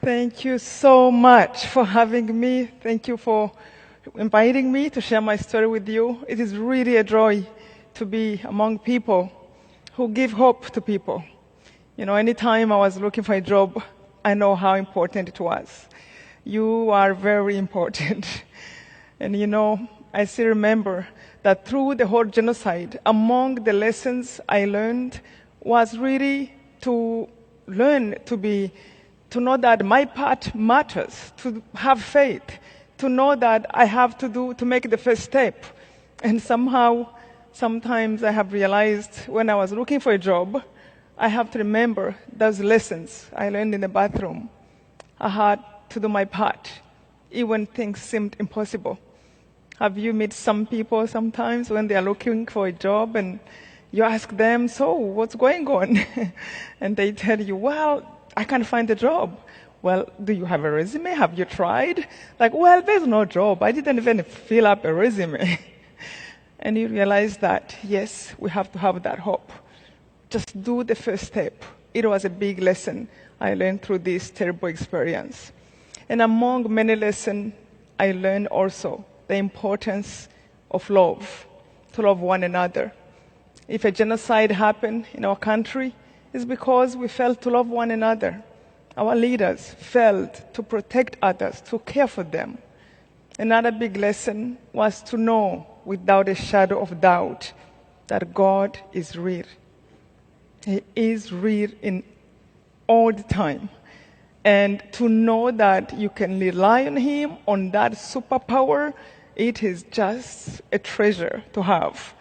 Thank you so much for having me. Thank you for inviting me to share my story with you. It is really a joy to be among people who give hope to people. You know, anytime I was looking for a job, I know how important it was. You are very important. And you know, I still remember that through the whole genocide, among the lessons I learned was really to learn to know that my part matters, to have faith, to know that I have to make the first step. And somehow, sometimes I have realized when I was looking for a job, I have to remember those lessons I learned in the bathroom. I had to do my part, even when things seemed impossible. Have you met some people sometimes when they are looking for a job and you ask them, so what's going on? And they tell you, well, I can't find a job. Well, do you have a resume? Have you tried? Like, well, there's no job. I didn't even fill up a resume. And you realize that, yes, we have to have that hope. Just do the first step. It was a big lesson I learned through this terrible experience. And among many lessons, I learned also the importance of love, to love one another. If a genocide happened in our country, it's because we failed to love one another. Our leaders failed to protect others, to care for them. Another big lesson was to know without a shadow of doubt that God is real. He is real in all the time. And to know that you can rely on Him, on that superpower, it is just a treasure to have.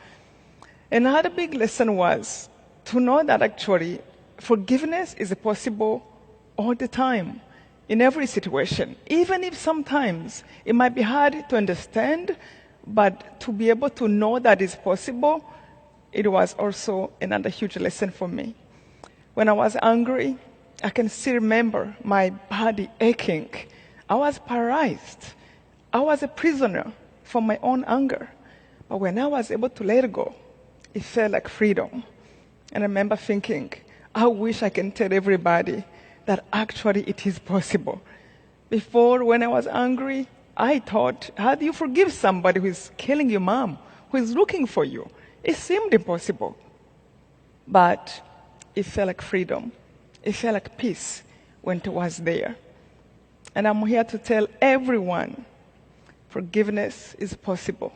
Another big lesson was to know that actually forgiveness is possible all the time, in every situation. Even if sometimes it might be hard to understand, but to be able to know that it's possible, it was also another huge lesson for me. When I was angry, I can still remember my body aching. I was paralyzed. I was a prisoner from my own anger. But when I was able to let go, it felt like freedom. And I remember thinking, I wish I can tell everybody that actually it is possible. Before, when I was angry, I thought, how do you forgive somebody who is killing your mom, who is looking for you? It seemed impossible. But it felt like freedom. It felt like peace when it was there. And I'm here to tell everyone, forgiveness is possible.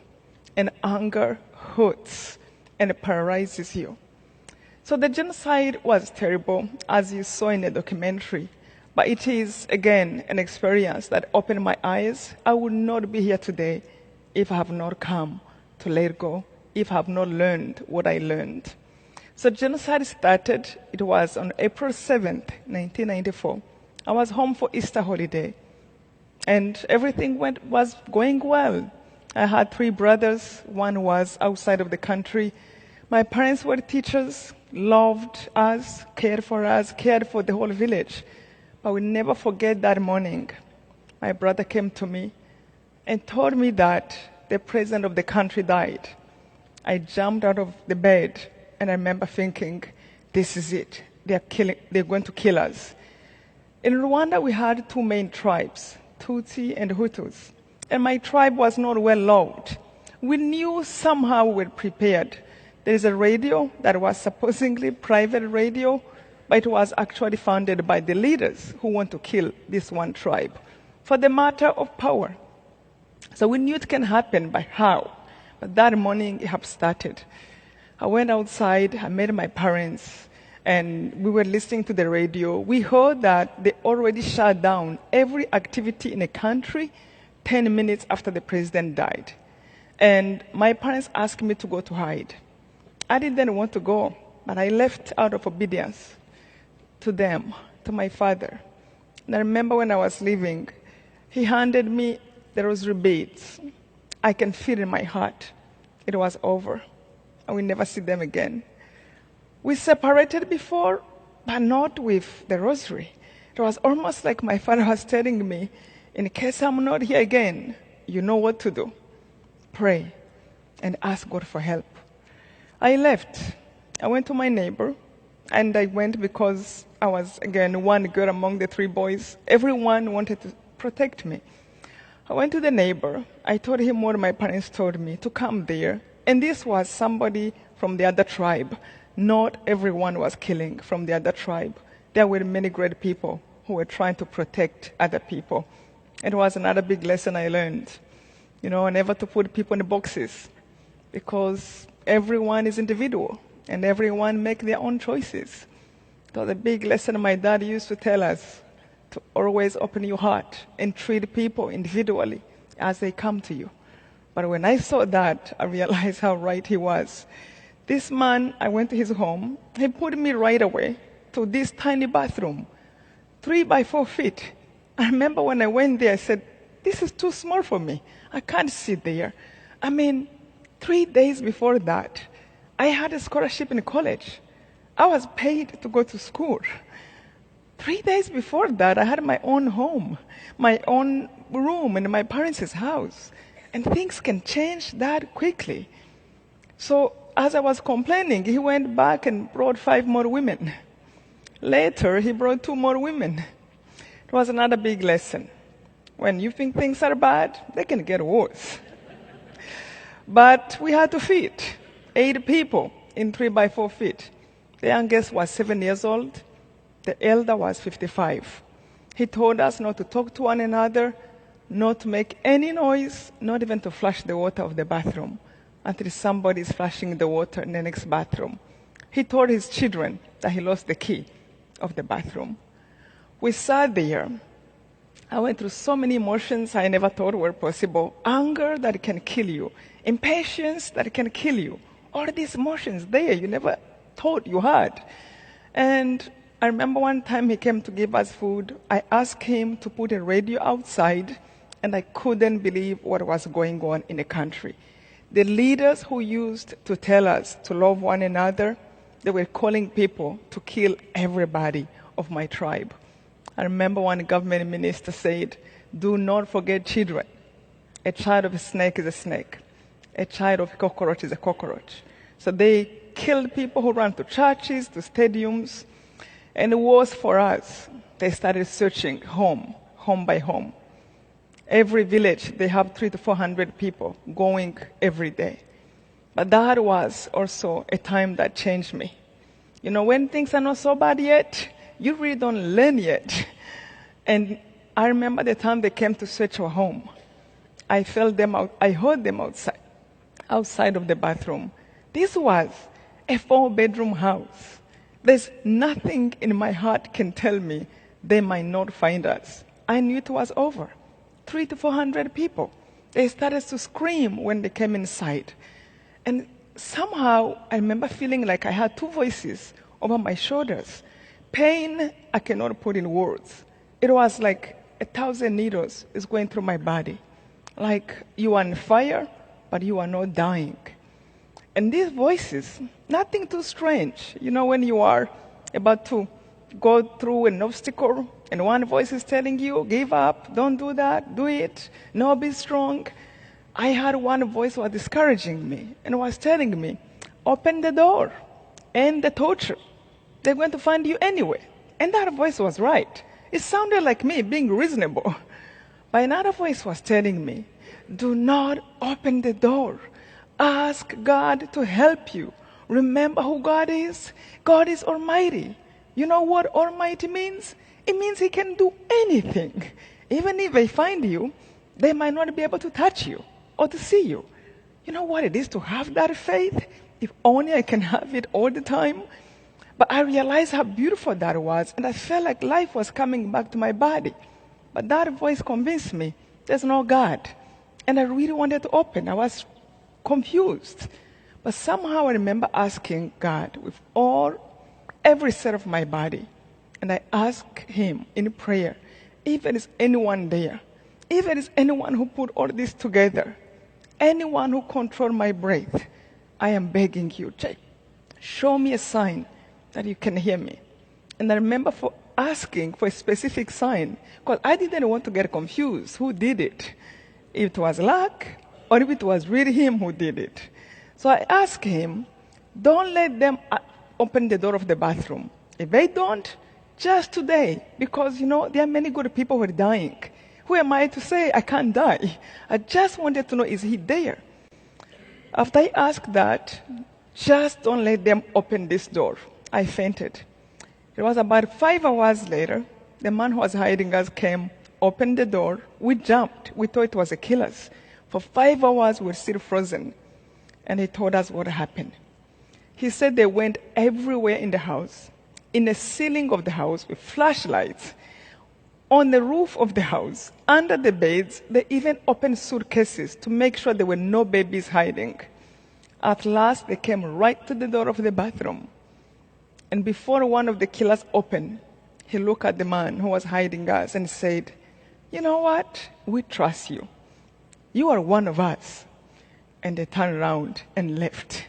And anger hurts and it paralyzes you. So the genocide was terrible, as you saw in the documentary. But it is, again, an experience that opened my eyes. I would not be here today if I have not come to let go, if I have not learned what I learned. So genocide started, it was on April 7th, 1994. I was home for Easter holiday. And everything was going well. I had 3 brothers. One was outside of the country. My parents were teachers, loved us, cared for the whole village. But we never forget that morning. My brother came to me and told me that the president of the country died. I jumped out of the bed and I remember thinking, this is it. They're going to kill us. In Rwanda, we had 2 main tribes, Tutsi and Hutus. And my tribe was not well loved. We knew somehow we were prepared. There is a radio that was supposedly private radio, but it was actually funded by the leaders who want to kill this one tribe for the matter of power. So we knew it can happen, but how? But that morning it had started. I went outside, I met my parents, and we were listening to the radio. We heard that they already shut down every activity in the country 10 minutes after the president died. And my parents asked me to go to hide. I didn't want to go, but I left out of obedience to them, to my father. And I remember when I was leaving, he handed me the rosary beads. I can feel in my heart it was over. I will never see them again. We separated before, but not with the rosary. It was almost like my father was telling me, in case I'm not here again, you know what to do. Pray and ask God for help. I left. I went to my neighbor. And I went because I was, again, one girl among the 3 boys. Everyone wanted to protect me. I went to the neighbor. I told him what my parents told me, to come there. And this was somebody from the other tribe. Not everyone was killing from the other tribe. There were many great people who were trying to protect other people. It was another big lesson I learned. Never to put people in boxes, because everyone is individual and everyone make their own choices. It was a big lesson my dad used to tell us, to always open your heart and treat people individually as they come to you. But when I saw that, I realized how right he was. This man, I went to his home. He put me right away to this tiny bathroom, 3 by 4 feet. I remember when I went there, I said, this is too small for me. I can't sit there. 3 days before that, I had a scholarship in college. I was paid to go to school. 3 days before that, I had my own home, my own room in my parents' house. And things can change that quickly. So as I was complaining, he went back and brought 5 more women. Later, he brought 2 more women. It was another big lesson. When you think things are bad, they can get worse. But we had to feed 8 people in 3 by 4 feet. The youngest was 7 years old. The elder was 55. He told us not to talk to one another, not to make any noise, not even to flush the water of the bathroom until somebody is flushing the water in the next bathroom. He told his children that he lost the key of the bathroom. We sat there. I went through so many emotions I never thought were possible. Anger that can kill you. Impatience that can kill you. All these emotions there you never thought you had. And I remember one time he came to give us food. I asked him to put a radio outside, and I couldn't believe what was going on in the country. The leaders who used to tell us to love one another, they were calling people to kill everybody of my tribe. I remember one government minister said, do not forget children. A child of a snake is a snake. A child of a cockroach is a cockroach. So they killed people who ran to churches, to stadiums. And it was for us. They started searching home by home. Every village, they have 300 to 400 people going every day. But that was also a time that changed me. When things are not so bad yet, you really don't learn yet. And I remember the time they came to search our home. I felt them out. I heard them outside of the bathroom. This was a 4-bedroom house. There's nothing in my heart can tell me they might not find us. I knew it was over. 300 to 400 people. They started to scream when they came inside. And somehow I remember feeling like I had 2 voices over my shoulders. Pain I cannot put in words. It was like 1,000 needles is going through my body. Like you are on fire, but you are not dying. And these voices, nothing too strange. When you are about to go through an obstacle and one voice is telling you, give up, don't do that, do it, no, be strong. I had one voice was discouraging me and was telling me, open the door, end the torture. They're going to find you anyway. And that voice was right. It sounded like me being reasonable. But another voice was telling me, do not open the door. Ask God to help you. Remember who God is? God is almighty. You know what almighty means? It means he can do anything. Even if they find you, they might not be able to touch you or to see you. You know what it is to have that faith? If only I can have it all the time. But I realized how beautiful that was, and I felt like life was coming back to my body. But that voice convinced me there's no God. And I really wanted to open. I was confused. But somehow I remember asking God with every cell of my body. And I asked him in prayer, if there is anyone there, if there is anyone who put all this together, anyone who controls my breath, I am begging you, show me a sign that you can hear me. And I remember for asking for a specific sign, because I didn't want to get confused who did it. If it was luck, or if it was really him who did it. So I asked him, don't let them open the door of the bathroom. If they don't, just today, because, there are many good people who are dying. Who am I to say I can't die? I just wanted to know, is he there? After I asked that, just don't let them open this door, I fainted. It was about 5 hours later, the man who was hiding us came, opened the door. We jumped. We thought it was a killer's. For 5 hours, we were still frozen. And he told us what happened. He said they went everywhere in the house, in the ceiling of the house with flashlights, on the roof of the house, under the beds. They even opened suitcases to make sure there were no babies hiding. At last, they came right to the door of the bathroom. And before one of the killers opened, he looked at the man who was hiding us and said, "You know what? We trust you. You are one of us." And they turned around and left.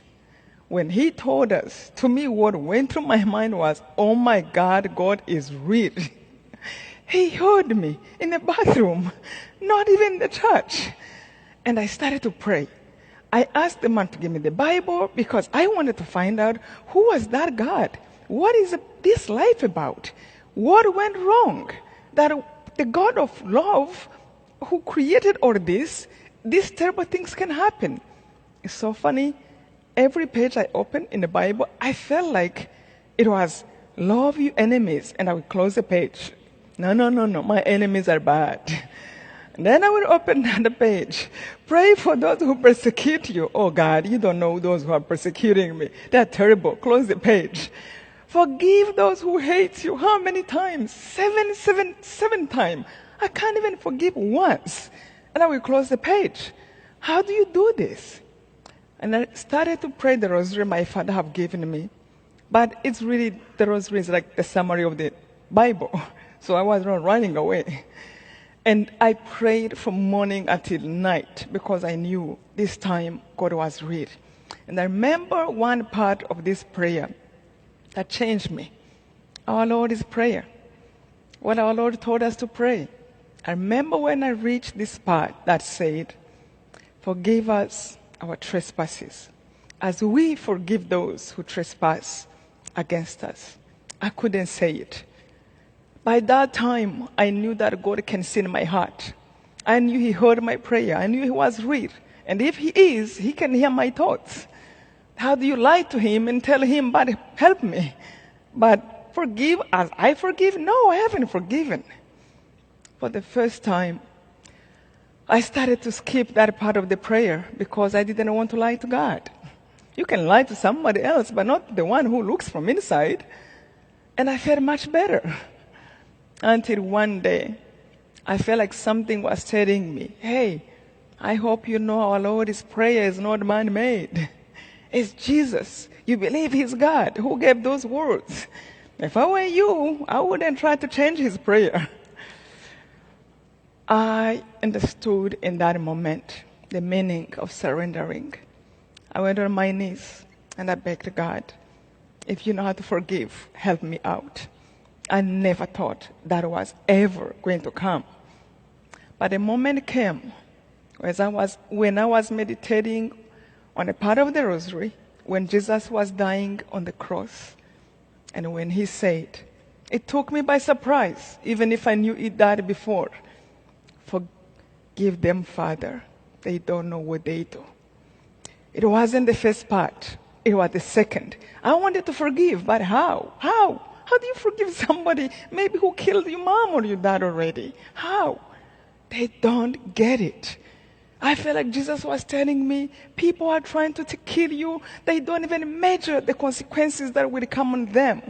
When he told us, to me, what went through my mind was, oh my God, God is real. He heard me in the bathroom, not even in the church. And I started to pray. I asked the man to give me the Bible because I wanted to find out, who was that God? What is this life about? What went wrong? That the God of love who created all this, these terrible things can happen. It's so funny. Every page I opened in the Bible, I felt like it was love your enemies, and I would close the page. No, my enemies are bad. And then I would open another page. Pray for those who persecute you. Oh God, you don't know those who are persecuting me. They're terrible. Close the page. Forgive those who hate you. How many times? Seven times. I can't even forgive once. And I will close the page. How do you do this? And I started to pray the rosary my father have given me. But it's really, the rosary is like the summary of the Bible. So I was not running away. And I prayed from morning until night because I knew this time God was real. And I remember one part of this prayer that changed me. Our Lord's Prayer. What our Lord told us to pray. I remember when I reached this part that said, "Forgive us our trespasses, as we forgive those who trespass against us." I couldn't say it. By that time, I knew that God can see in my heart. I knew He heard my prayer. I knew He was real. And if He is, He can hear my thoughts. How do you lie to Him and tell Him, "But help me"? But forgive as I forgive? No, I haven't forgiven. For the first time, I started to skip that part of the prayer because I didn't want to lie to God. You can lie to somebody else, but not the one who looks from inside. And I felt much better. Until one day, I felt like something was telling me, "Hey, I hope you know our Lord's Prayer is not man-made. It's Jesus. You believe He's God who gave those words. If I were you, I wouldn't try to change His prayer." I understood in that moment the meaning of surrendering. I went on my knees and I begged God, "If you know how to forgive, help me out." I never thought that was ever going to come. But the moment came when I was meditating on a part of the rosary, when Jesus was dying on the cross, and when He said, it took me by surprise, even if I knew it died before, "Forgive them, Father. They don't know what they do." It wasn't the first part. It was the second. I wanted to forgive, but how? How? How do you forgive somebody maybe who killed your mom or your dad already? How? They don't get it. I felt like Jesus was telling me, people are trying to kill you. They don't even measure the consequences that will come on them.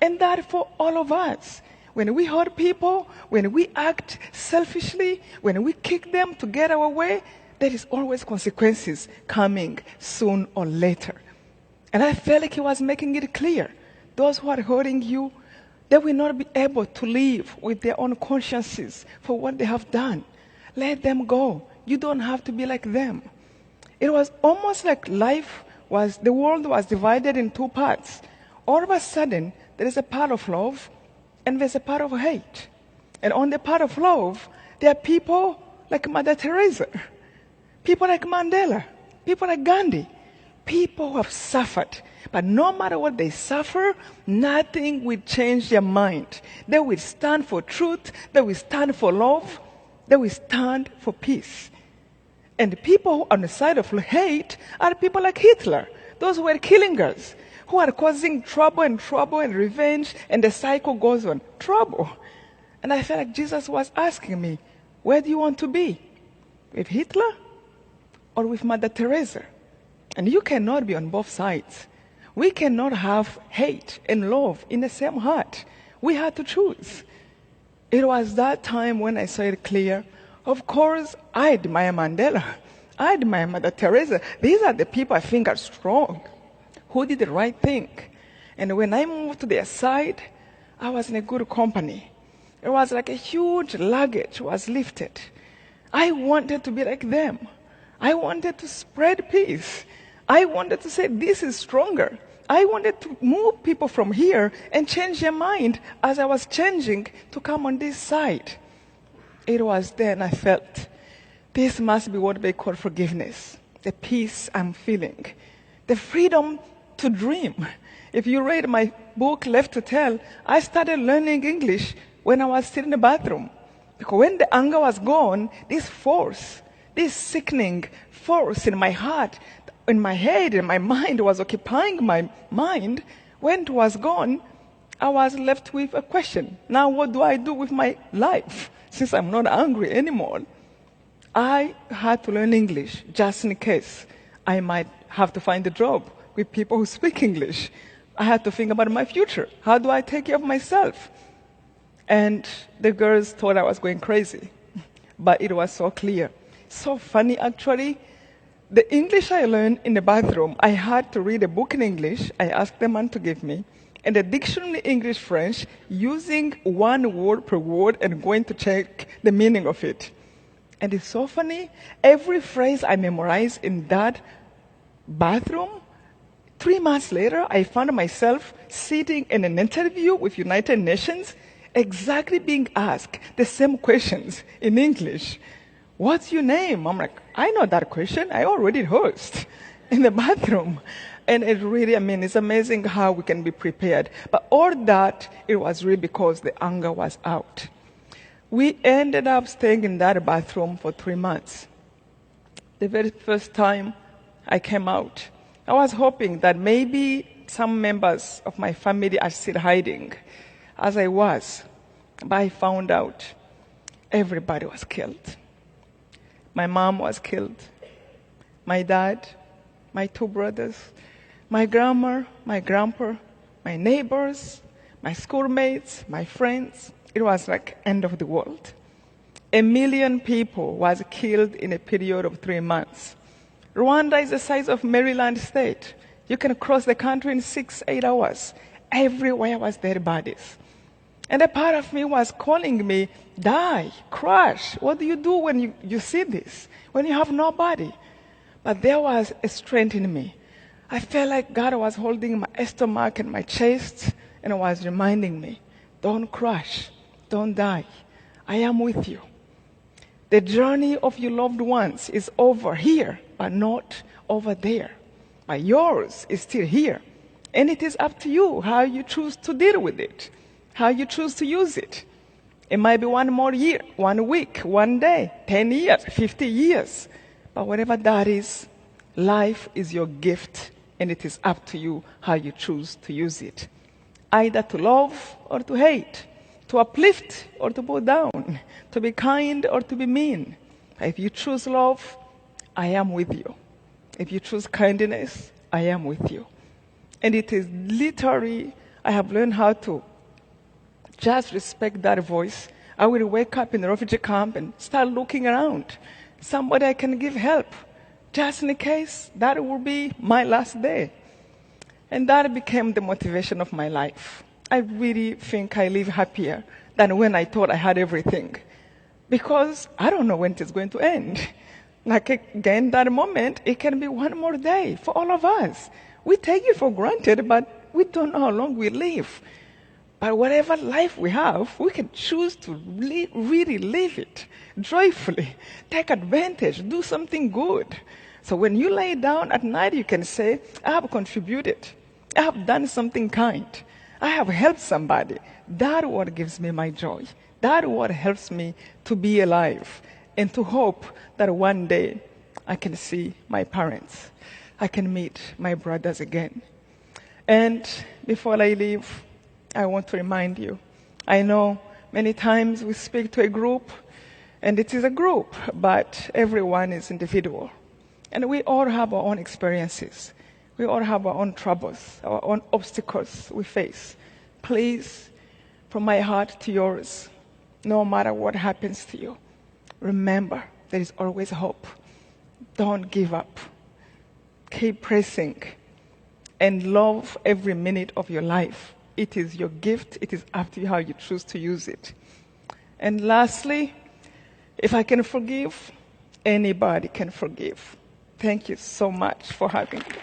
And that for all of us. When we hurt people, when we act selfishly, when we kick them to get our way, there is always consequences coming soon or later. And I felt like He was making it clear. Those who are hurting you, they will not be able to live with their own consciences for what they have done. Let them go. You don't have to be like them. It was almost like the world was divided in two parts. All of a sudden, there is a part of love and there's a part of hate. And on the part of love, there are people like Mother Teresa, people like Mandela, people like Gandhi, People who have suffered. But no matter what they suffer, nothing will change their mind. They will stand for truth. They will stand for love. They will stand for peace. And the people on the side of hate are people like Hitler. Those who were killing us, who are causing trouble and revenge, and the cycle goes on. Trouble. And I felt like Jesus was asking me, where do you want to be? With Hitler or with Mother Teresa? And you cannot be on both sides. We cannot have hate and love in the same heart. We had to choose. It was that time when I saw it clear. Of course, I admire Mandela. I admire Mother Teresa. These are the people I think are strong, who did the right thing. And when I moved to their side, I was in a good company. It was like a huge luggage was lifted. I wanted to be like them. I wanted to spread peace. I wanted to say, this is stronger. I wanted to move people from here and change their mind as I was changing to come on this side. It was then I felt, this must be what they call forgiveness, the peace I'm feeling, the freedom to dream. If you read my book, Left to Tell, I started learning English when I was still in the bathroom. Because when the anger was gone, this force, this sickening force in my heart, in my head, in my mind was occupying my mind. When it was gone, I was left with a question. Now what do I do with my life? Since I'm not angry anymore, I had to learn English just in case I might have to find a job with people who speak English. I had to think about my future. How do I take care of myself? And the girls thought I was going crazy, but it was so clear. So funny, actually. The English I learned in the bathroom, I had to read a book in English. I asked the man to give me, and a dictionary English-French using one word per word and going to check the meaning of it. And it's so funny. Every phrase I memorized in that bathroom, 3 months later, I found myself sitting in an interview with United Nations, exactly being asked the same questions in English. What's your name? I'm like, I know that question. I already host in the bathroom. And it really, it's amazing how we can be prepared. But all that, it was really because the anger was out. We ended up staying in that bathroom for 3 months. The very first time I came out, I was hoping that maybe some members of my family are still hiding, as I was. But I found out everybody was killed. My mom was killed. My dad, my 2 brothers, my grandma, my grandpa, my neighbors, my schoolmates, my friends. It was like end of the world. 1 million people was killed in a period of 3 months. Rwanda is the size of Maryland state. You can cross the country in 6-8 hours. Everywhere was dead bodies. And a part of me was calling me, die, crash. What do you do when you see this? When you have nobody? But there was a strength in me. I felt like God was holding my stomach and my chest and was reminding me, don't crash, don't die. I am with you. The journey of your loved ones is over here, but not over there. But yours is still here. And it is up to you how you choose to deal with it, how you choose to use it. It might be 1 more year, 1 week, 1 day, 10 years, 50 years. But whatever that is, life is your gift, and it is up to you how you choose to use it. Either to love or to hate, to uplift or to pull down, to be kind or to be mean. If you choose love, I am with you. If you choose kindness, I am with you. And it is literally, I have learned how to just respect that voice. I will wake up in the refugee camp and start looking around. Somebody I can give help, just in case that will be my last day. And that became the motivation of my life. I really think I live happier than when I thought I had everything. Because I don't know when it is going to end. Like again, that moment, it can be 1 more day for all of us. We take it for granted, but we don't know how long we live. But whatever life we have, we can choose to really live it joyfully, take advantage, do something good. So when you lay down at night, you can say, I have contributed. I have done something kind. I have helped somebody. That what gives me my joy. That what helps me to be alive and to hope that one day I can see my parents. I can meet my brothers again. And before I leave, I want to remind you, I know many times we speak to a group, and it is a group, but everyone is individual. And we all have our own experiences. We all have our own troubles, our own obstacles we face. Please, from my heart to yours, no matter what happens to you, remember there is always hope. Don't give up. Keep pressing and love every minute of your life. It is your gift. It is up to you how you choose to use it. And lastly, if I can forgive, anybody can forgive. Thank you so much for having me.